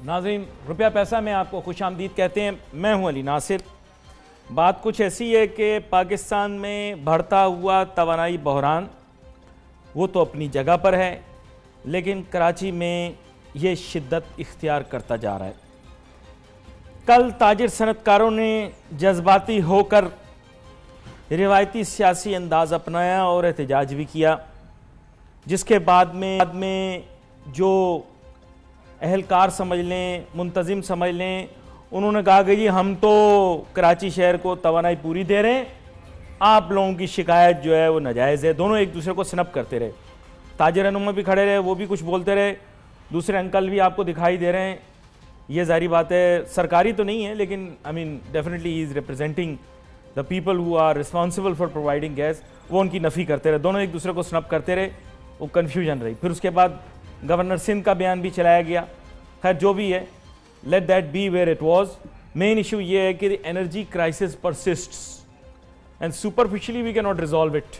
नाज़रीन, रुपया पैसा में आपको खुशामदीद कहते हैं। मैं हूं अली नासिर। बात कुछ ऐसी है कि पाकिस्तान में बढ़ता हुआ तवानाई बहरान वो तो अपनी जगह पर है, लेकिन कराची में ये शिद्दत इख्तियार करता जा रहा है। कल ताजिर सनतकारों ने जज्बाती होकर रिवायती सियासी अंदाज़ अपनाया और एहतजाज भी किया, जिसके बाद में जो अहलकार समझ लें, मुंतज़िम समझ लें, उन्होंने कहा कि जी हम तो कराची शहर को तवानाई पूरी दे रहे हैं, आप लोगों की शिकायत जो है वो नाजायज़ है। दोनों एक दूसरे को स्नप करते रहे। ताजिर रहनुमा भी खड़े रहे, वो भी कुछ बोलते रहे, दूसरे अंकल भी आपको दिखाई दे रहे हैं। ये जारी बात है, सरकारी तो नहीं है, लेकिन I mean definitely he is representing the people who are responsible for providing gas. वो उनकी नफ़ी करते रहे, दोनों एक दूसरे को स्नप करते रहे, वो कन्फ्यूजन रही। फिर उसके बाद गवर्नर सिंध का बयान भी चलाया गया। खैर जो भी है, let that be where it was. Main issue ये है कि energy crisis persists and superficially we can not resolve it.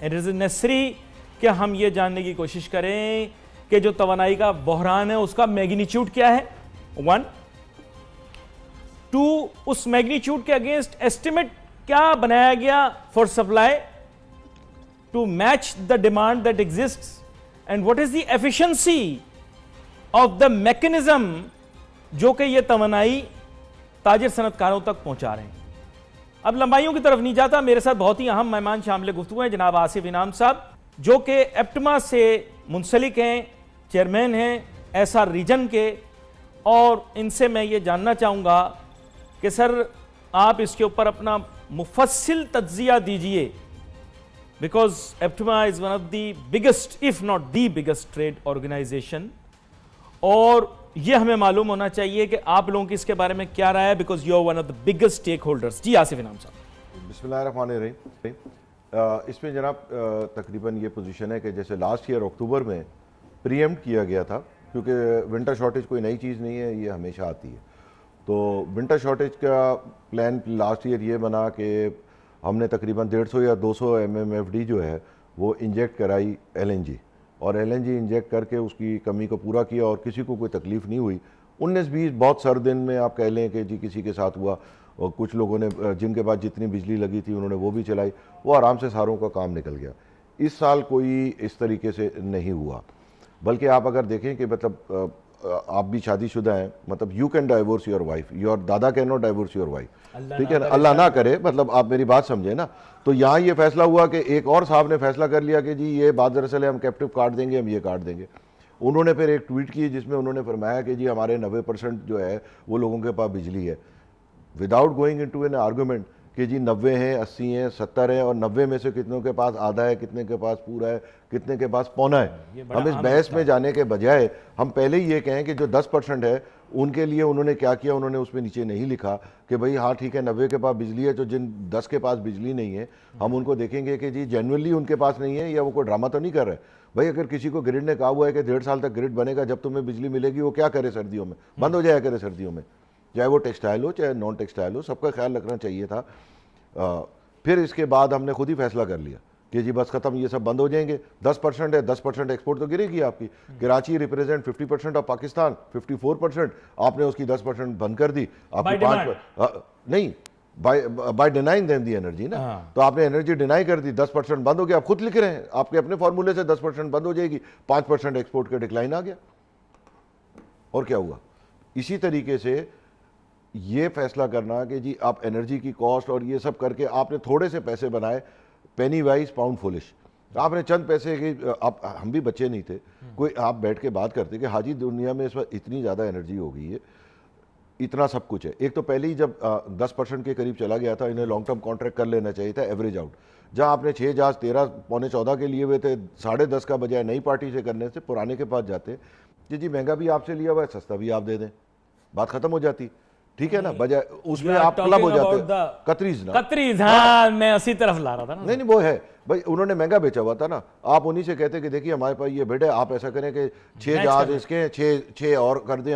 It is necessary कि हम ये जानने की कोशिश करें कि जो तवानाई का बहरान है उसका मैग्नीट्यूड क्या है, 1, 2, उस मैग्नीट्यूड के अगेंस्ट एस्टिमेट क्या बनाया गया for supply to match the demand that exists, and what is the efficiency of the mechanism जो कि ये तवानाई ताजिर सनतकारों तक पहुंचा रहे हैं। अब लंबाइयों की तरफ नहीं जाता, मेरे साथ बहुत ही अहम मेहमान शामिल गुफ्तगू हैं जनाब आसिफ इनाम साहब, जो कि एप्टमा से मुंसलिक हैं, चेयरमैन हैं एसआर रीजन के। और इनसे मैं ये जानना चाहूँगा कि सर आप इसके ऊपर अपना मुफस्सिल तज्जिया दीजिए, because APTMA is one of the biggest if not the biggest trade organisation, और ये हमें मालूम होना चाहिए कि आप लोगों की इसके बारे में क्या राय है, because you are one of the biggest stake holders. जी आसिफ इनाम साहब। बिस्मिल्लाहिर्रहमानिर्रहीम। इसमें जनाब तकरीबन ये पोजीशन है कि जैसे लास्ट ईयर अक्टूबर में प्रीएम्प्ट किया गया था, क्योंकि विंटर शॉर्टेज कोई नई चीज़ नहीं है, ये हमेशा आती है। तो विंटर शॉर्टेज का प्लान लास्ट ईयर ये बना कि हमने तकरीबन 150 या 200 MMFD जो है वो इंजेक्ट कराई LNG, और LNG इंजेक्ट करके उसकी कमी को पूरा किया और किसी को कोई तकलीफ़ नहीं हुई। 19-20 बहुत सर दिन में आप कह लें कि जी किसी के साथ हुआ, और कुछ लोगों ने जिनके पास जितनी बिजली लगी थी उन्होंने वो भी चलाई, वो आराम से सारों का काम निकल गया। इस साल कोई इस तरीके से नहीं हुआ, बल्कि आप अगर देखें कि मतलब आप भी शादीशुदा हैं, मतलब you can divorce your wife, your दादा can not divorce your wife, ठीक है ना, अल्लाह ना करे, मतलब आप मेरी बात समझे ना। तो यहाँ ये फैसला हुआ कि एक और साहब ने फैसला कर लिया कि जी ये बात दरअसल है, हम कैप्टिव काट देंगे, हम ये काट देंगे। उन्होंने फिर एक ट्वीट की जिसमें उन्होंने फरमाया कि जी हमारे 90% जो है वो लोगों के पास बिजली है, without going into an argument कि जी 90 हैं, 80 हैं, 70 हैं, और 90 में से कितनों के पास आधा है, कितने के पास पूरा है, कितने के पास पौना है। हम इस बहस में जाने के बजाय हम पहले ही ये कहें कि जो 10% है उनके लिए उन्होंने क्या किया, उन्होंने उसमें नीचे नहीं लिखा कि भाई हाँ ठीक है 90 के पास बिजली है, तो जिन 10 के पास बिजली नहीं है हम उनको देखेंगे कि जी जेन्युइनली उनके पास नहीं है या वो कोई ड्रामा तो नहीं कर रहे। भाई अगर किसी को ग्रिड ने कहा हुआ है कि 1.5 साल तक ग्रिड बनेगा, जब तुम्हें बिजली मिलेगी, वो क्या करे सर्दियों में, बंद हो जाया करे सर्दियों में, चाहे वो टेक्सटाइल हो चाहे नॉन टेक्सटाइल हो, सबका ख्याल रखना चाहिए था। फिर इसके बाद हमने खुद ही फैसला कर लिया कि जी बस खत्म, ये सब बंद हो जाएंगे। 10% है, 10% एक्सपोर्ट तो गिरेगी आपकी। कराची रिप्रेजेंट 50% ऑफ पाकिस्तान, 54%, आपने उसकी 10% बंद कर दी। आपकी 5 नहीं, by denying them the energy ना, तो आपने एनर्जी डिनाई कर दी, 10% बंद हो गया। आप खुद लिख रहे हैं आपके अपने फॉर्मूले से 10% बंद हो जाएगी, 5% एक्सपोर्ट का डिक्लाइन आ गया। और क्या हुआ? इसी तरीके से ये फैसला करना कि जी आप एनर्जी की कॉस्ट और ये सब करके आपने थोड़े से पैसे बनाए, पेनी वाइज पाउंड फुलिश। आपने चंद पैसे की, आप हम भी बच्चे नहीं थे, कोई आप बैठ के बात करते कि हाजी दुनिया में इस वक्त इतनी ज़्यादा एनर्जी हो गई है, इतना सब कुछ है। एक तो पहले ही जब 10% के करीब चला गया था, इन्हें लॉन्ग टर्म कॉन्ट्रैक्ट कर लेना चाहिए था, एवरेज आउट। जहाँ आपने 6 जहाज 13 पौने 14 के लिए हुए थे, 10.5 का बजाय नई पार्टी से करने से पुराने के पास जाते कि जी महंगा भी आपसे लिया हुआ है, सस्ता भी आप दे दें, बात खत्म हो जाती, ठीक है ना, बजाय उसमें आप क्लब हो जाते। कतरीज, हाँ मैं उसी तरफ ला रहा था ना। नहीं वो है भाई, उन्होंने महंगा बेचा हुआ था ना, आप उन्हीं से कहते कि देखिए हमारे पास ये बेड है, आप ऐसा करें कि 6 जहाज इसके 6 और कर दें,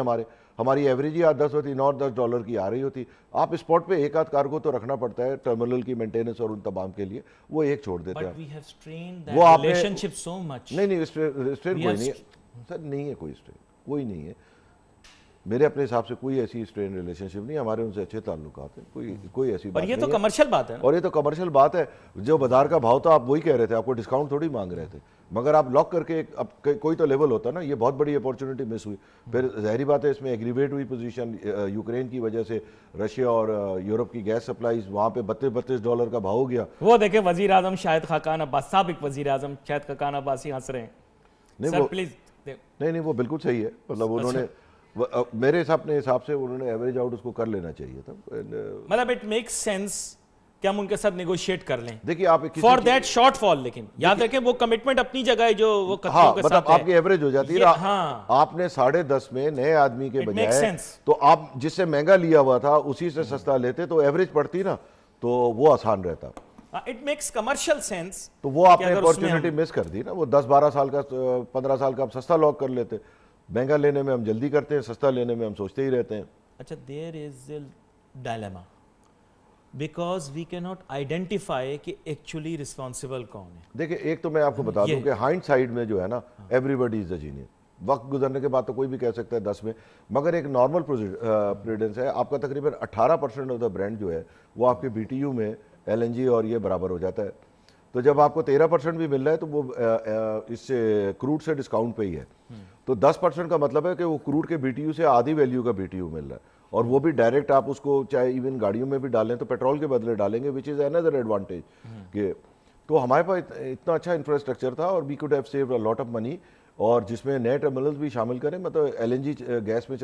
हमारी एवरेज ही 10 होती, $9-10 की आ रही होती। आप स्पॉट पे एक आध कार्गो तो रखना पड़ता है टर्मिनल की मेंटेनेंस और उन तमाम के लिए, वो एक छोड़ देते हैं। वो आपने नहीं स्ट्रेन कोई नहीं है सर, नहीं है कोई स्ट्रेन, कोई नहीं है। मेरे अपने हिसाब से कोई ऐसी स्ट्रेन रिलेशनशिप नहीं, हमारे उनसे अच्छे ताल्लुकात हैं, कोई ऐसी बात पर ये नहीं तो है। कमर्शियल बात है ना? और ये तो कमर्शियल बात है, जो बाजार का भाव था आप वही कह रहे थे, आपको डिस्काउंट थोड़ी मांग रहे थे, मगर आप लॉक करके अब कोई तो लेवल होता ना, ये बहुत बड़ी अपॉर्चुनिटी मिस हुई। फिर जाहिर बात है इसमें एग्रीवेट हुई पोजीशन यूक्रेन की वजह से, रशिया और यूरोप की गैस सप्लाईज वहाँ पे $32 का भाव हो गया। वो देखे वजीर आजम शाहिद खाकान अब्बास, साबिक वजीर आजम शाहिद खाकान अब्बासी हंस रहे हैं। नहीं सर वो प्लीज। नहीं वो बिल्कुल सही है, मतलब उन्होंने मेरे हिसाब से उन्होंने एवरेज आउट उसको कर लेना चाहिए था। मतलब इट मेक्स सेंस कि हम उनके साथ नेगोशिएट कर लें देखिए आप फॉर दैट शॉर्टफॉल, लेकिन याद रखें वो कमिटमेंट अपनी जगह है जो वो हाँ, के मतलब साथ है। आपकी एवरेज हो जाती है ना। हाँ, आपने 10.5 में नए आदमी के It makes बजाय sense. तो आप जिससे महंगा लिया हुआ था उसी से सस्ता लेते तो एवरेज पड़ती ना, तो वो आसान रहता। It makes commercial sense. तो वो आपने अपॉर्चुनिटी मिस कर दी ना, वो 10-12 साल का 15 साल का आप सस्ता लॉक कर लेते। महंगा लेने में हम जल्दी करते हैं, सस्ता लेने में हम सोचते ही रहते हैं। अच्छा, there is a dilemma because we can not identify कि एक्चुअली रिस्पॉन्सिबल कौन है। देखिए एक तो मैं आपको बता दूं कि हाइंडसाइड में जो है ना, एवरीबॉडी इज अ जीनियस। वक्त गुजरने के बाद तो कोई भी कह सकता है 10 में, मगर एक नॉर्मल प्रेसिडेंस है आपका, तकरीबन 18% ऑफ द ब्रांड जो है वो आपके BTU में LNG और ये बराबर हो जाता है। तो जब आपको 13% भी मिल रहा है तो वो इससे क्रूड से डिस्काउंट पे ही है। तो 10% का मतलब है कि वो क्रूड के BTU से आधी वैल्यू का BTU मिल रहा है, और वो भी डायरेक्ट आप उसको चाहे इवन गाड़ियों में भी डालें तो पेट्रोल के बदले डालेंगे, विच इज़ अनदर एडवांटेज कि तो हमारे पास इतना अच्छा इंफ्रास्ट्रक्चर था और we could have saved a lot of money, और जिसमें नए टर्मिनल्स भी शामिल करें। मतलब LNG गैस में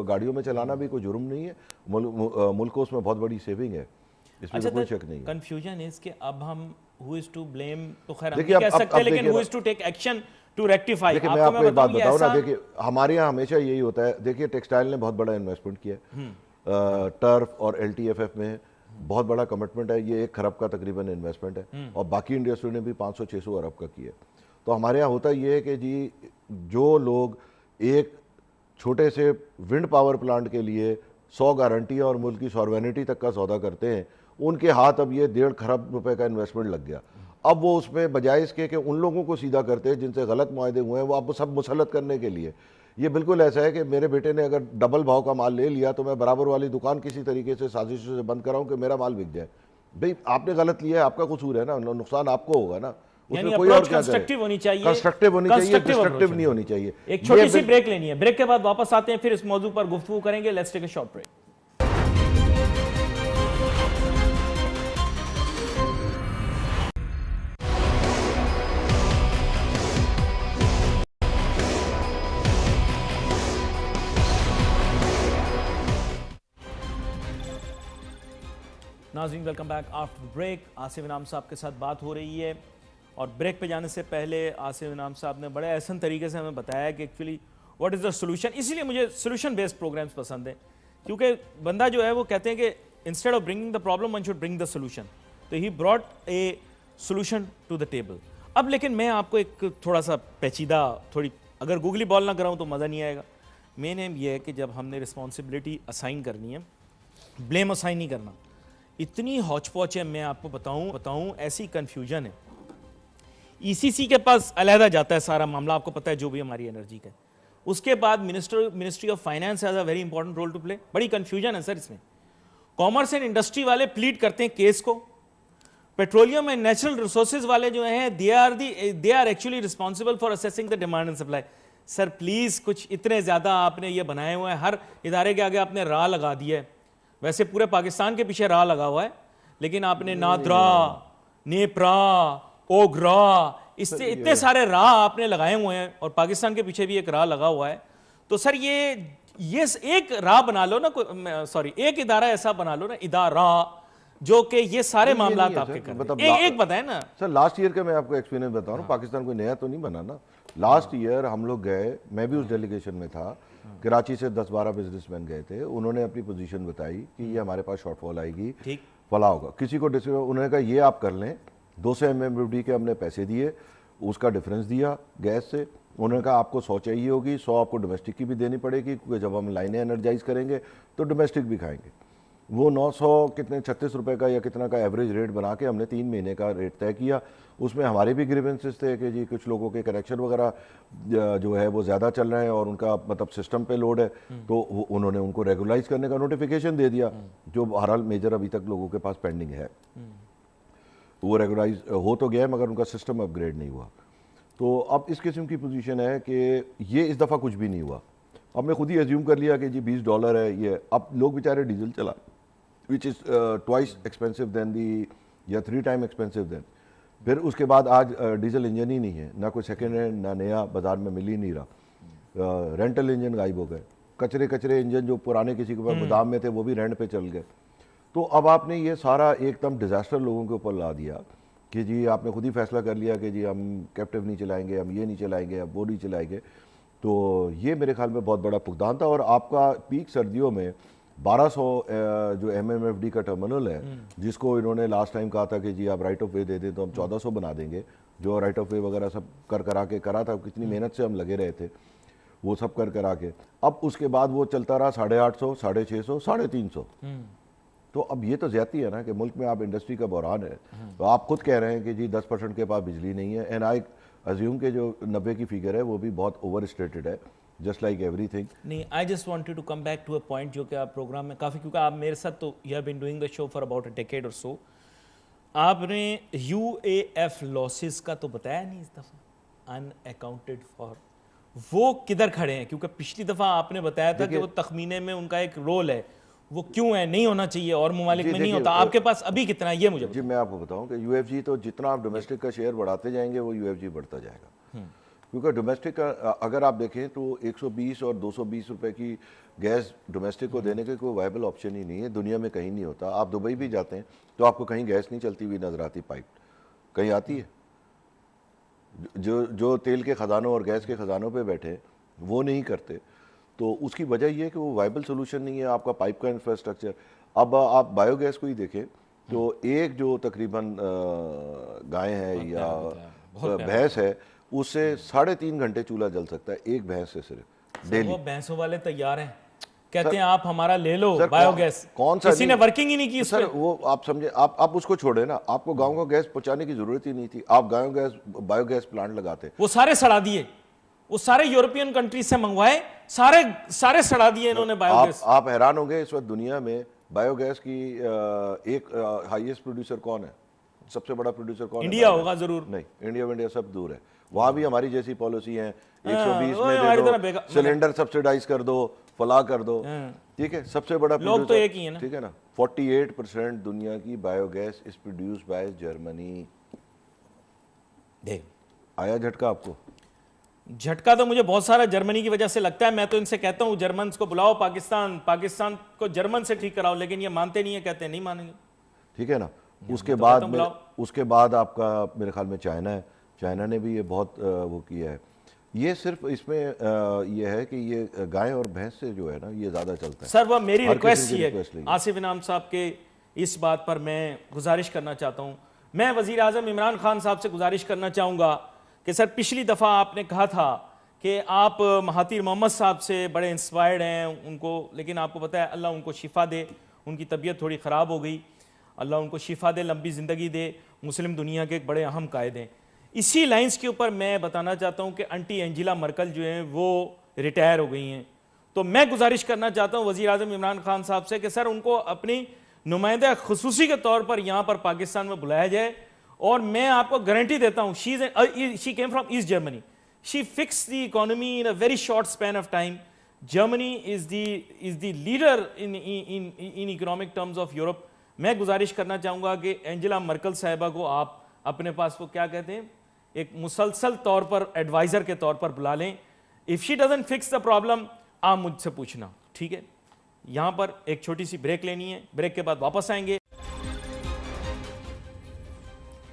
गाड़ियों में चलाना भी कोई जुर्म नहीं है, मुल्क को उसमें बहुत बड़ी सेविंग है, इसमें कोई शक नहीं है। कंफ्यूजन इज कि अब हम हु इज टू ब्लेम तो खैर हम देखिए नहीं कह सकते, लेकिन who is to take action to rectify. देखिए मैं आपको एक बात बताऊं ना, देखिए हमारे यहाँ हमेशा यही होता है। देखिए टेक्सटाइल ने बहुत बड़ा इन्वेस्टमेंट किया है, टर्फ और LTFF में बहुत बड़ा कमिटमेंट है, ये 1 खरब का तकरीबन इन्वेस्टमेंट है, और बाकी इंडस्ट्री ने भी 500-600 अरब का किया। तो हमारे यहाँ होता ये है कि जी जो लोग एक छोटे से विंड पावर प्लांट के लिए 100 गारंटियाँ और मुल्क की सॉवरेनिटी तक का सौदा करते हैं, उनके हाथ अब ये 1.5 खरब रुपए का इन्वेस्टमेंट लग गया। अब वो उसमें बजाय इसके कि उन लोगों को सीधा करते हैं जिनसे गलत मुआहदे हुए हैं, वो आपको सब मुसल्लत करने के लिए। ये बिल्कुल ऐसा है कि मेरे बेटे ने अगर डबल भाव का माल ले लिया तो मैं बराबर वाली दुकान किसी तरीके से साजिशों से बंद कराऊं कि मेरा माल बिक जाए। भाई आपने गलत लिया है, आपका कसूर है ना, नुकसान आपको होगा ना, उसमें कोई और क्या करे। कंस्ट्रक्टिव होनी चाहिए, कंस्ट्रक्टिव होनी चाहिए, डिस्ट्रक्टिव नहीं होनी चाहिए। एक छोटी सी ब्रेक लेनी है, ब्रेक के बाद वापस आते हैं, फिर इस मौजू पर गुफ्तगू करेंगे। Let's take a short break. नाज़रीन welcome back after break. Asif Inam साहब के साथ बात हो रही है, और ब्रेक पे जाने से पहले आसिफ इनाम साहब ने बड़े ऐसा तरीके से हमें बताया कि actually what is the solution. इसीलिए मुझे सोल्यूशन बेस्ड प्रोग्राम्स पसंद है, क्योंकि बंदा जो है वो कहते हैं कि instead of bringing the problem one should bring the solution. तो he brought a solution to the table. अब लेकिन मैं आपको एक थोड़ा सा पेचीदा, थोड़ी अगर गूगली बॉल ना कराऊँ तो मज़ा नहीं आएगा। मेन एम ये है कि जब हमने रिस्पॉन्सिबिलिटी असाइन करनी है, ब्लेम असाइन नहीं करना। इतनी हौच पौच है, मैं आपको बताऊं ऐसी कंफ्यूजन है। ECC के पास अलहदा जाता है सारा मामला, आपको पता है, जो भी हमारी एनर्जी का है। उसके बाद ministry of finance has a very important role to play. बड़ी कंफ्यूजन है सर इसमें। कॉमर्स एंड इंडस्ट्री वाले प्लीड करते हैं केस को, पेट्रोलियम एंड नेचुरल रिसोर्सेज वाले जो हैं they are actually responsible for assessing the demand and supply. Sir please, कुछ इतने ज्यादा आपने ये बनाए हुए हैं, हर इदारे के आगे आपने राह लगा दिया है। वैसे पूरे पाकिस्तान के पीछे राह लगा हुआ है, लेकिन आपने नादरा, नेपरा, ओगरा, इससे इतने सारे राह आपने लगाए हुए हैं, और पाकिस्तान के पीछे भी एक राह लगा हुआ है। तो सर ये एक राह बना लो ना, सॉरी एक इदारा ऐसा बना लो ना, इदारा जो कि ये सारे मामला आपके कर एक बताए ना सर। लास्ट ईयर का मैं आपको एक्सपीरियंस बताऊं, हाँ। पाकिस्तान कोई नया तो नहीं बना ना। लास्ट ईयर हम लोग गए, मैं भी उस डेलीगेशन में था, कराची से 10-12 बिजनेसमैन गए थे। उन्होंने अपनी पोजीशन बताई कि ये हमारे पास शॉर्टफॉल आएगी, फला होगा। किसी को उन्होंने कहा ये आप कर लें, 200 MMBD के हमने पैसे दिए, उसका डिफरेंस दिया गैस से। उन्होंने कहा आपको 100 चाहिए होगी, 100 आपको डोमेस्टिक की भी देनी पड़ेगी, क्योंकि जब हम लाइनें एनर्जाइज करेंगे तो डोमेस्टिक भी खाएंगे। वो 900 कितने 36 रुपए का या कितना का एवरेज रेट बना के हमने 3 महीने का रेट तय किया। उसमें हमारे भी ग्रीवेंसेस थे कि जी कुछ लोगों के कनेक्शन वगैरह जो है वो ज़्यादा चल रहे हैं और उनका मतलब सिस्टम पे लोड है, तो उन्होंने उनको रेगुलाइज करने का नोटिफिकेशन दे दिया, जो बहरहाल मेजर अभी तक लोगों के पास पेंडिंग है। वो रेगुलाइज हो तो गया है मगर उनका सिस्टम अपग्रेड नहीं हुआ। तो अब इस किस्म की पोजीशन है कि ये इस दफ़ा कुछ भी नहीं हुआ। अब मैं खुद ही एज्यूम कर लिया कि जी $20 है ये। अब लोग बेचारे डीजल चला which is twice expensive than the या 3 टाइम एक्सपेंसिव देन। फिर उसके बाद आज डीजल इंजन ही नहीं है, ना कोई सेकेंड हैंड ना नया बाजार में मिल ही नहीं रहा। रेंटल इंजन गायब हो गए, कचरे इंजन जो पुराने किसी के पास गोदाम में थे वो भी रेंट पे चल गए। तो अब आपने ये सारा एकदम डिज़ास्टर लोगों के ऊपर ला दिया कि जी आपने खुद ही फैसला कर लिया कि जी हम कैप्टिव नहीं चलाएंगे, हम ये नहीं चलाएंगे, हम वो नहीं चलाएंगे। तो ये मेरे ख्याल में बहुत बड़ा भुगतान था। और आपका पीक सर्दियों में 1200 जो MMFD का टर्मिनल है, जिसको इन्होंने लास्ट टाइम कहा था कि जी आप राइट ऑफ वे दे दें तो हम 1400 बना देंगे, जो राइट ऑफ वे वगैरह सब कर करा के करा था, कितनी मेहनत से हम लगे रहे थे वो सब कर करा के। अब उसके बाद वो चलता रहा 850, 650, 350। तो अब ये तो ज्यादती है ना कि मुल्क में आप इंडस्ट्री का बहरान है, तो आप खुद कह रहे हैं कि जी 10% के पास बिजली नहीं है। एंड आई अज्यूम के जो 90 की फिगर है वो भी बहुत ओवर स्टेटेड है, जस्ट लाइक एवरीथिंग। नहीं, I just wanted to come back to a point जो कि आप प्रोग्राम में काफ़ी, क्योंकि आप मेरे साथ तो you have been doing the show for about a decade और सो, आपने UAF लॉसेस का तो बताया नहीं इस दफ़ा, अनअकाउंटेड फॉर, वो किधर खड़े हैं? क्योंकि पिछली दफ़ा आपने बताया था कि वो तखमीने में उनका एक रोल है, वो क्यों है, नहीं होना चाहिए और ममालिक में नहीं होता, आपके पास अभी कितना है ये मुझे जी मैं आपको बताऊं कि UFG तो जितना आप डोमेस्टिक का शेयर बढ़ाते जाएंगे वो UFG बढ़ता जाएगा। क्योंकि डोमेस्टिक का अगर आप देखें तो 120 और 220 रुपए की गैस डोमेस्टिक को देने का कोई वायबल ऑप्शन ही नहीं है, दुनिया में कहीं नहीं होता। आप दुबई भी जाते हैं तो आपको कहीं गैस नहीं चलती हुई नजर आती, पाइप कहीं आती है? जो तेल के खजानों और गैस के खजानों पे बैठे वो नहीं करते। तो उसकी वजह यह है कि वो वायबल सोल्यूशन नहीं है आपका पाइप का इंफ्रास्ट्रक्चर। अब आप बायोगैस को ही देखें तो एक जो तकरीबन गाय है या भैंस है उससे 3.5 घंटे चूल्हा जल सकता है, एक भैंस से सिर्फ डेली। वो भैंसों वाले तैयार हैं, कहते हैं आप हमारा ले लो बायोगैस, कौन सा किसी ने वर्किंग ही नहीं की सर। वो आप समझे, आप उसको छोड़े ना, आपको गाँव को गैस पहुंचाने की जरूरत ही नहीं थी, आप गाँव गैस बायोगैस प्लांट लगाते। वो सारे सड़ा दिए, वो सारे यूरोपियन कंट्री से मंगवाए, सारे सड़ा दिए इन्होंने बायोगैस। आप हैरान होंगे इस वक्त दुनिया में बायोगैस की एक हाईएस्ट प्रोड्यूसर कौन है, सबसे बड़ा प्रोड्यूसर कौन है? इंडिया होगा जरूर। नहीं, इंडिया सब दूर है। वहां भी हमारी जैसी पॉलिसी है, 120 में दे दो, सिलेंडर सब्सिडाइज कर दो, फला कर दो, ठीक है। सबसे बड़ा लोग तो एक ही है ना, ठीक है ना। 48% दुनिया की biogas is produced by Germany. आया झटका आपको? झटका तो मुझे बहुत सारा जर्मनी की वजह से लगता है। मैं तो इनसे कहता हूं जर्मन को बुलाओ पाकिस्तान को जर्मन से ठीक कराओ, लेकिन ये मानते नहीं है, कहते हैं नहीं मानेंगे, ठीक है ना। उसके बाद आपका मेरे ख्याल में चाइना है, चाइना ने भी ये बहुत वो किया है। ये सिर्फ इसमें ये है कि ये गाय और भैंस से जो है ना ये ज्यादा चलता है। सर वह मेरी रिक्वेस्ट ही है आसिफ इनाम साहब के, इस बात पर मैं गुजारिश करना चाहता हूं। मैं वजीर आजम इमरान खान साहब से गुजारिश करना चाहूंगा कि सर पिछली दफ़ा आपने कहा था कि आप महातिर मोहम्मद साहब से बड़े इंस्पायर्ड हैं उनको, लेकिन आपको पता है अल्लाह उनको शिफा दे, उनकी तबीयत थोड़ी ख़राब हो गई, अल्लाह उनको शिफा दे, लंबी ज़िंदगी दे, मुस्लिम दुनिया के एक बड़े अहम कायद हैं। इसी लाइंस के ऊपर मैं बताना चाहता हूँ कि आंटी एंजिला मर्कल जो हैं वो रिटायर हो गई हैं, तो मैं गुजारिश करना चाहता हूँ वज़ीर आज़म इमरान खान साहब से कि सर उनको अपनी नुमाइंदा खुसूसी के तौर पर यहाँ पर पाकिस्तान में बुलाया जाए। और मैं आपको गारंटी देता हूँ she came from east Germany, she fix the economy in a very short span of time. Germany is the leader in economic terms of Europe. मैं गुजारिश करना चाहूँगा कि एंजेला मर्कल साहिबा को आप अपने पास वो क्या कहते हैं एक मुसलसल तौर पर एडवाइज़र के तौर पर बुला लें। If she doesn't fix the problem आप मुझसे पूछना, ठीक है। यहाँ पर एक छोटी सी ब्रेक लेनी है, ब्रेक के बाद वापस आएंगे।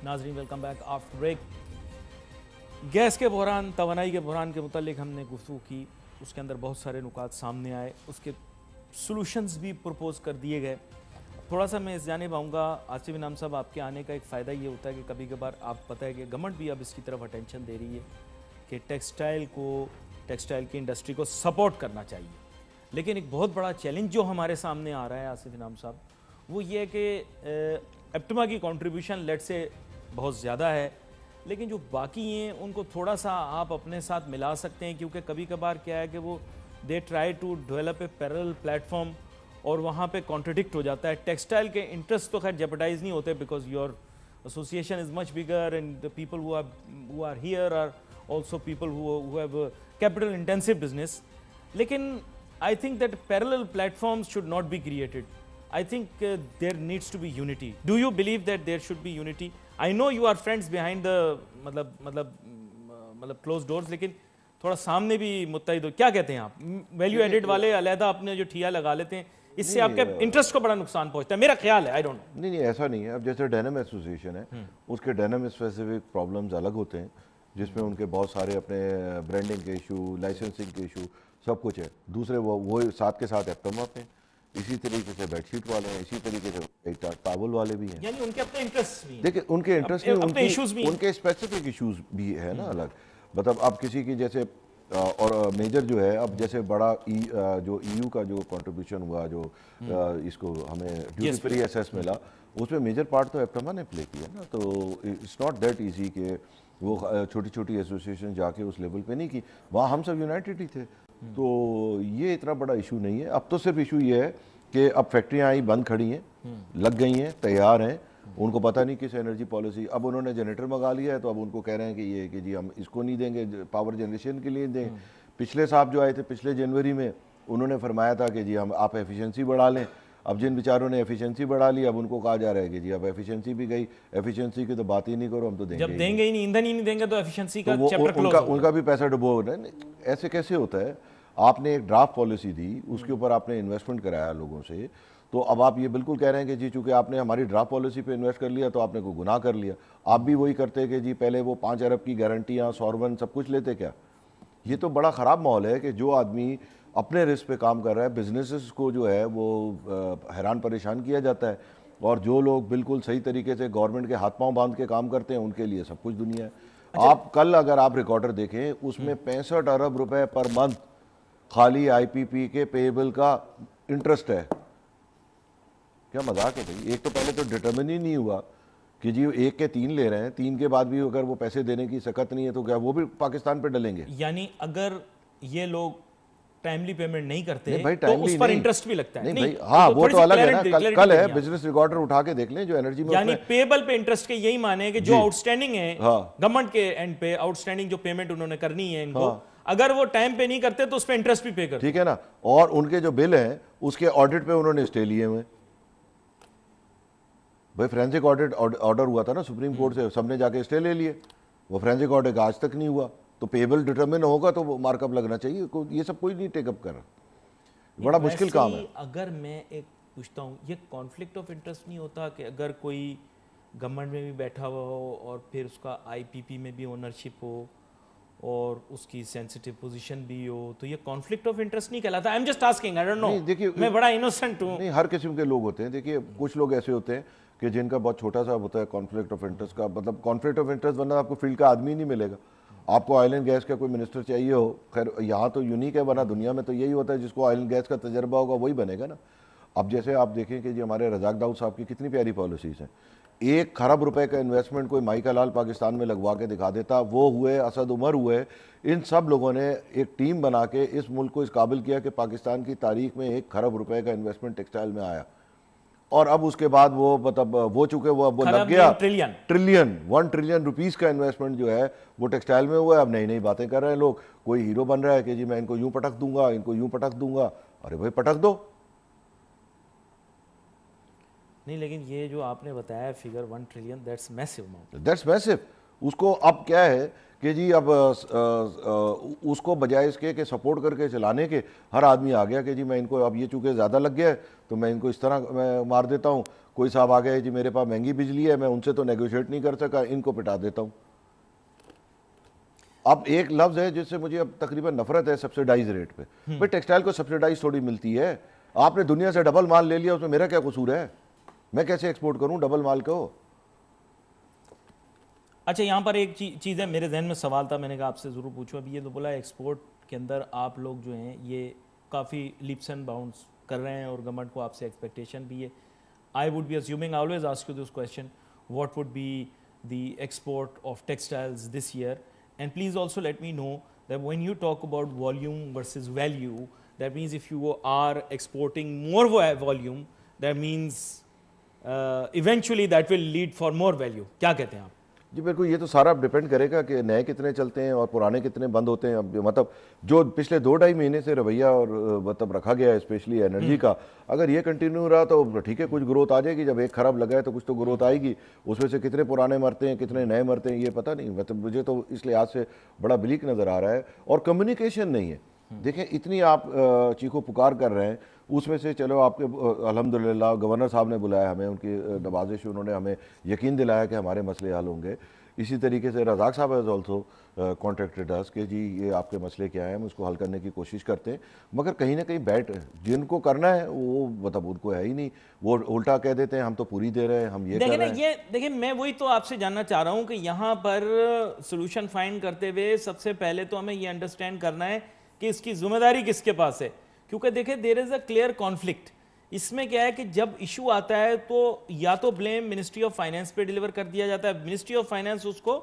नाजरीन welcome back after break. Gas के बहरान, तवानाई के बहरान के मुतालिक हमने गुफ्तगू की, उसके अंदर बहुत सारे नुकात सामने आए, उसके सॉल्यूशंस भी प्रपोज कर दिए गए। थोड़ा सा मैं इस जानिब आऊँगा। आसिफ इनाम साहब, आपके आने का एक फ़ायदा ये होता है कि कभी कभार आप पता है कि गवर्नमेंट भी अब इसकी तरफ अटेंशन दे रही है कि टेक्सटाइल की इंडस्ट्री को सपोर्ट करना चाहिए। लेकिन एक बहुत बड़ा चैलेंज जो हमारे सामने आ रहा है आसिफ इनाम साहब, वो ये है कि एप्टमा की कंट्रीब्यूशन लेट से बहुत ज़्यादा है, लेकिन जो बाकी हैं उनको थोड़ा सा आप अपने साथ मिला सकते हैं, क्योंकि कभी कभार क्या है कि वो they try to develop a parallel platform और वहाँ पे कॉन्ट्रडिक्ट हो जाता है। टेक्सटाइल के इंटरेस्ट तो खैर जेपटाइज नहीं होते because your association is much bigger and the people who are here are also people who have a capital intensive business. Lekin I think that parallel platforms should not be created. I think there needs to be unity. Do you believe that there should be unity? I know you are friends behind the मतलब closed doors, लेकिन थोड़ा सामने भी मुत्तहिद हो। क्या कहते हैं आप? वैल्यू एडेड वाले अलहदा अपने जो ठिया लगा लेते हैं, इससे आपके इंटरेस्ट को बड़ा नुकसान पहुंचता है, मेरा ख्याल है। I don't know. नहीं, ऐसा नहीं है। अब जैसे डेनिम एसोसिएशन है, उसके डेनिम स्पेसिफिक प्रॉब्लम्स अलग होते हैं, जिसमें उनके बहुत सारे अपने ब्रांडिंग के इशू, लाइसेंसिंग के इशू, सब कुछ है। दूसरे वो साथ के साथ एप्टमा पे, इसी तरीके से बेडशीट वाले हैं, इसी तरीके से टावल वाले भी हैं। यानी उनके अपने इंटरेस्ट भी हैं। देखिए, उनके इंटरेस्ट में अपने इश्यूज भी, उनके स्पेसिफिक इश्यूज भी है ना अलग। मतलब अब किसी की जैसे और मेजर जो है, अब जैसे बड़ा जो ईयू का जो कंट्रीब्यूशन हुआ, जो इसको हमें ड्यूटी फ्री एसेस मिला, उसमें मेजर पार्ट तो एप्टमा ने प्ले किया ना। तो इट्स नॉट दैट इजी कि वो छोटी छोटी एसोसिएशन जाके उस लेवल पे नहीं की, वहाँ हम सब यूनाइटेड ही थे। तो ये इतना बड़ा इशू नहीं है। अब तो सिर्फ इशू ये है कि अब फैक्ट्रियाँ आई बंद खड़ी हैं, लग गई हैं, तैयार हैं, उनको पता नहीं किस एनर्जी पॉलिसी। अब उन्होंने जनरेटर मंगा लिया है, तो अब उनको कह रहे हैं कि ये कि जी हम इसको नहीं देंगे, पावर जनरेशन के लिए देंगे। पिछले साहब जो आए थे पिछले जनवरी में, उन्होंने फरमाया था कि जी हम आप एफिशिएंसी बढ़ा लें। अब जिन बेचारों ने एफिशिएंसी बढ़ा ली, अब उनको कहा जा रहा है कि जी अब एफिशिएंसी भी गई, एफिशिएंसी की तो बात ही नहीं करो, हम तो देंगे। जब देंगे ही नहीं, ईंधन ही नहीं देंगे तो एफिशिएंसी का तो चैप्टर क्लोज होगा। उनका भी पैसा डुबो रहा है। ऐसे कैसे होता है? आपने एक ड्राफ्ट पॉलिसी दी, उसके ऊपर आपने इन्वेस्टमेंट कराया लोगों से, तो अब आप ये बिल्कुल कह रहे हैं कि जी चूंकि आपने हमारी ड्राफ्ट पॉलिसी पे इन्वेस्ट कर लिया तो आपने कोई गुनाह कर लिया। आप भी वही करते कि जी पहले वो 5 अरब की गारंटियाँ, सॉर्वन सब कुछ लेते क्या? ये तो बड़ा ख़राब माहौल है कि जो आदमी अपने रिस्क पे काम कर रहा है, बिजनेसेस को जो है वो हैरान परेशान किया जाता है, और जो लोग बिल्कुल सही तरीके से गवर्नमेंट के हाथ पांव बांध के काम करते हैं, उनके लिए सब कुछ दुनिया है। अच्छा, आप कल अगर आप रिकॉर्डर देखें, उसमें 65 अरब रुपए पर मंथ खाली आईपीपी के पेएबल का इंटरेस्ट है। क्या मजाक है भाई? एक तो पहले तो डिटर्मिन ही नहीं हुआ कि जी 1 के 3 ले रहे हैं, 3 के बाद भी अगर वो पैसे देने की सकत नहीं है तो क्या वो भी पाकिस्तान पे डलेंगे? यानी अगर ये लोग टाइमली पेमेंट नहीं करते नहीं भाई, तो उस पर इंटरेस्ट भी लगता है। नहीं भाई, हाँ वो तो अलग है ना। कल है बिजनेस रिकॉर्डर उठा के देख लें जो एनर्जी में, यानी पेबल पे इंटरेस्ट के यही माने कि जो आउटस्टैंडिंग है गवर्नमेंट के एंड पे, आउटस्टैंडिंग जो पेमेंट उन्होंने करनी है इनको, अगर वो टाइम पे नहीं करते तो उस पर इंटरेस्ट भी पे करते, ठीक है ना। और उनके जो बिल हैं उसके ऑडिट पे उन्होंने स्टे लिए हुए। भाई फोरेंसिक ऑडिट ऑर्डर हुआ था ना सुप्रीम कोर्ट से, सबने जाके स्टे ले लिए। वो फोरेंसिक ऑडिट आज तक नहीं हुआ, तो पेबल डिटरमिन होगा तो मार्कअप लगना चाहिए। ये सब कोई नहीं टेकअप कर रहा, बड़ा मुश्किल काम है। अगर मैं एक पूछता हूँ, ये कॉन्फ्लिक्ट ऑफ इंटरेस्ट नहीं होता कि अगर कोई गवर्नमेंट में भी बैठा हुआ हो और फिर उसका आईपीपी में भी ओनरशिप हो और उसकी सेंसिटिव पोजीशन भी हो, तो ये कॉन्फ्लिक्ट ऑफ इंटरेस्ट नहीं कहलाता? I am just asking, I don't know. देखिए, मैं बड़ा इनोसेंट हूँ। नहीं, हर किस्म के लोग होते हैं। देखिए, कुछ लोग ऐसे होते हैं कि जिनका बहुत छोटा सा होता है कॉन्फ्लिक्ट ऑफ इंटरेस्ट का। मतलब कॉन्फ्लिक्ट ऑफ इंटरेस्ट वरना आपको फील्ड का आदमी नहीं मिलेगा। आपको ऑयल एंड गैस का कोई मिनिस्टर चाहिए हो, खैर यहाँ तो यूनिक है, वरना दुनिया में तो यही होता है, जिसको ऑयल एंड गैस का तजर्बा होगा वही बनेगा ना। अब जैसे आप देखें कि जी हमारे रजाक दाऊद साहब की कितनी प्यारी पॉलिसीज हैं। 1 खरब रुपए का इन्वेस्टमेंट कोई माइका लाल पाकिस्तान में लगवा के दिखा देता, वो हुए, असद उमर हुए, इन सब लोगों ने एक टीम बना के इस मुल्क को इस काबिल किया कि पाकिस्तान की तारीख में 1 खरब रुपए का इन्वेस्टमेंट टेक्सटाइल में आया। और अब उसके बाद वो मतलब वो चूंकि वो लग गया ट्रिलियन 1 ट्रिलियन रुपीस का इन्वेस्टमेंट जो है वो टेक्सटाइल में हुआ है। अब नई नई बातें कर रहे हैं लोग, कोई हीरो बन रहा है कि जी मैं इनको यूं पटक दूंगा, इनको यूं पटक दूंगा। अरे भाई पटक दो। नहीं, लेकिन ये जो आपने बताया figure 1 trillion, that's massive amount, that's massive. उसको अब क्या है कि जी अब उसको बजाय इसके कि सपोर्ट करके चलाने के, हर आदमी आ गया कि जी मैं इनको, अब ये चूंकि ज़्यादा लग गया है तो मैं इनको इस तरह मैं मार देता हूँ। कोई साहब आ गया जी मेरे पास महंगी बिजली है, मैं उनसे तो नेगोशिएट नहीं कर सका, इनको पिटा देता हूँ। अब एक लफ्ज़ है जिससे मुझे अब तकरीबन नफरत है, सब्सिडाइज रेट पे। भाई टेक्सटाइल को सब्सिडाइज थोड़ी मिलती है। आपने दुनिया से डबल माल ले लिया, उसमें मेरा क्या कसूर है? मैं कैसे एक्सपोर्ट करूँ डबल माल को? अच्छा, यहाँ पर एक चीज़ है, मेरे जहन में सवाल था, मैंने कहा आपसे ज़रूर पूछूं। अभी ये तो बोला एक्सपोर्ट के अंदर आप लोग जो हैं ये काफ़ी लीप्स एंड बाउंड्स कर रहे हैं और गवर्नमेंट को आपसे एक्सपेक्टेशन भी है. I would be assuming, I always ask you this question, what would be the export of textiles this year, and please also let me know that when you talk about volume versus value, that means if you are exporting more volume, that means eventually that will lead for more value. क्या कहते हैं आप? जी बिल्कुल, ये तो सारा depend करेगा कि नए कितने चलते हैं और पुराने कितने बंद होते हैं. अब मतलब जो पिछले 2-2.5 महीने से रवैया और मतलब रखा गया है स्पेशली एनर्जी का, अगर ये कंटिन्यू रहा तो ठीक है, कुछ ग्रोथ आ जाएगी. जब एक खराब लगा है तो कुछ तो ग्रोथ आएगी. उसमें से कितने पुराने मरते हैं, कितने नए मरते हैं, ये पता नहीं. मतलब मुझे तो इस लिहाज से बड़ा ब्लीक नज़र आ रहा है. और कम्युनिकेशन नहीं है. देखें, इतनी आप चीखो पुकार कर रहे हैं, उसमें से चलो आपके अल्हम्दुलिल्लाह गवर्नर साहब ने बुलाया हमें, उनकी नवाजिश, उन्होंने हमें यकीन दिलाया कि हमारे मसले हल होंगे. इसी तरीके से रज़ाक साहब हैज़ ऑल्सो कॉन्टेक्टेड अस कि जी ये आपके मसले क्या हैं, हम उसको हल करने की कोशिश करते हैं. मगर कहीं ना कहीं बैठ जिनको करना है वो मतलब उनको है ही नहीं. वो उल्टा कह देते हैं हम तो पूरी दे रहे हैं, हम ये कर रहे हैं. ये देखिए, मैं वही तो आपसे जानना चाह रहा हूँ कि यहाँ पर सोल्यूशन फाइंड करते हुए सबसे पहले तो हमें ये अंडरस्टैंड करना है कि इसकी जिम्मेदारी किसके पास है. क्योंकि देखिए, there is a clear conflict. इसमें क्या है कि जब इशू आता है तो या तो ब्लेम मिनिस्ट्री ऑफ फाइनेंस पे डिलीवर कर दिया जाता है, मिनिस्ट्री ऑफ फाइनेंस उसको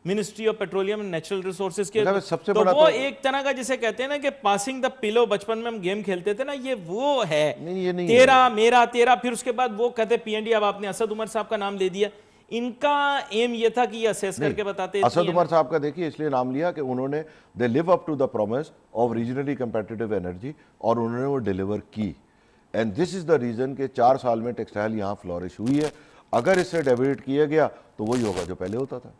ministry of petroleum and natural resources के सबसे तो बड़ा वो एक तरह का जिसे कहते हैं ना कि पासिंग द पिलो, बचपन में हम गेम खेलते थे ना, ये वो है. नहीं, ये नहीं तेरा है. मेरा तेरा. फिर उसके बाद वो कहते पीएनडी. अब आपने असद उमर साहब का नाम ले दिया. इनका एम ये था कि ये असेस करके बताते. असद उमर साहब का देखिए इसलिए नाम लिया कि उन्होंने they live up to the promise of regionally competitive energy और उन्होंने वो डिलीवर की. And this is the reason कि 4 साल में टेक्सटाइल यहाँ फ्लोरिश हुई है. अगर इससे डेविएट किया गया तो वही होगा जो पहले होता था.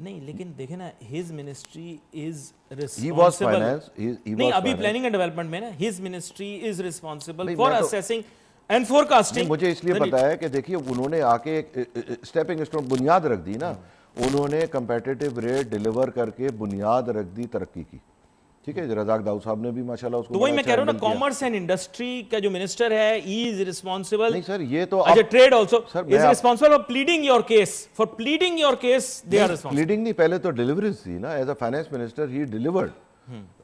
नहीं, लेकिन देखे ना, his ministry is He was responsible. finance, नहीं, अभी प्लानिंग एंड डेवलपमेंट में ना his ministry is responsible for assessing and forecasting. मुझे इसलिए पता है कि देखिए उन्होंने आके एक स्टेपिंग स्टोन बुनियाद रख दी ना. उन्होंने कंपेटिटिव रेट डिलीवर करके बुनियाद रख दी तरक्की की. ठीक है, रज़ाक दाऊद साहब ने भी माशाल्लाह उसको. तो वही मैं कह रहा हूं ना, कॉमर्स एंड इंडस्ट्री का जो मिनिस्टर है, ही इज रिस्पांसिबल. नहीं सर, ये तो अच्छा, trade also is responsible for pleading your case. For pleading your case they are responsible. Pleading नहीं, पहले तो डिलीवरीज थी ना. As a finance minister he delivered.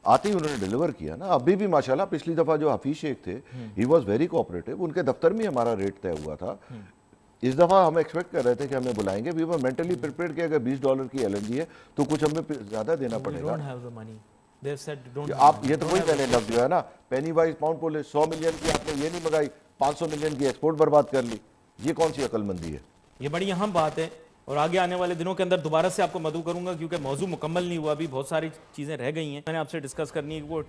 आते ही उन्होंने डिलीवर किया ना. अभी भी माशाल्लाह पिछली दफा जो हफीज शेख थे, ही वाज वेरी कोऑपरेटिव. उनके दफ्तर में हमारा रेट तय हुआ था. इस दफा हम एक्सपेक्ट कर रहे थे कि हमें बुलाएंगे. वी वर मेंटली प्रिपेयर्ड कि अगर $20 की एलएनजी है तो कुछ हमें ज्यादा देना पड़ेगा. आप ये तो वही पहले लफ्ज जो है ना, पेनी वाइज पाउंड पोलिश. 100 मिलियन की आपने ये नहीं मंगाई, 500 मिलियन की एक्सपोर्ट बर्बाद कर ली. ये कौन सी अकलमंदी है? ये बड़ी अहम बात है और आगे आने वाले दिनों के अंदर दोबारा से आपको मदऊ करूंगा क्योंकि मौजू मुकम्मल नहीं हुआ, अभी बहुत सारी चीज़ें रह गई हैं. मैंने आपसे डिस्कस करनी है कि वो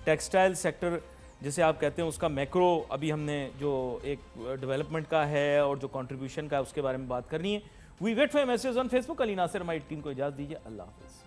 टेक्सटाइल सेक्टर जिसे आप कहते हैं उसका मैक्रो अभी हमने जो एक डेवलपमेंट का है और जो कंट्रीब्यूशन का है उसके बारे में बात करनी है. We wait for message on Facebook. Ali Nasir हमारी टीम को इजाज़त दीजिए. अल्लाह हाफिज़.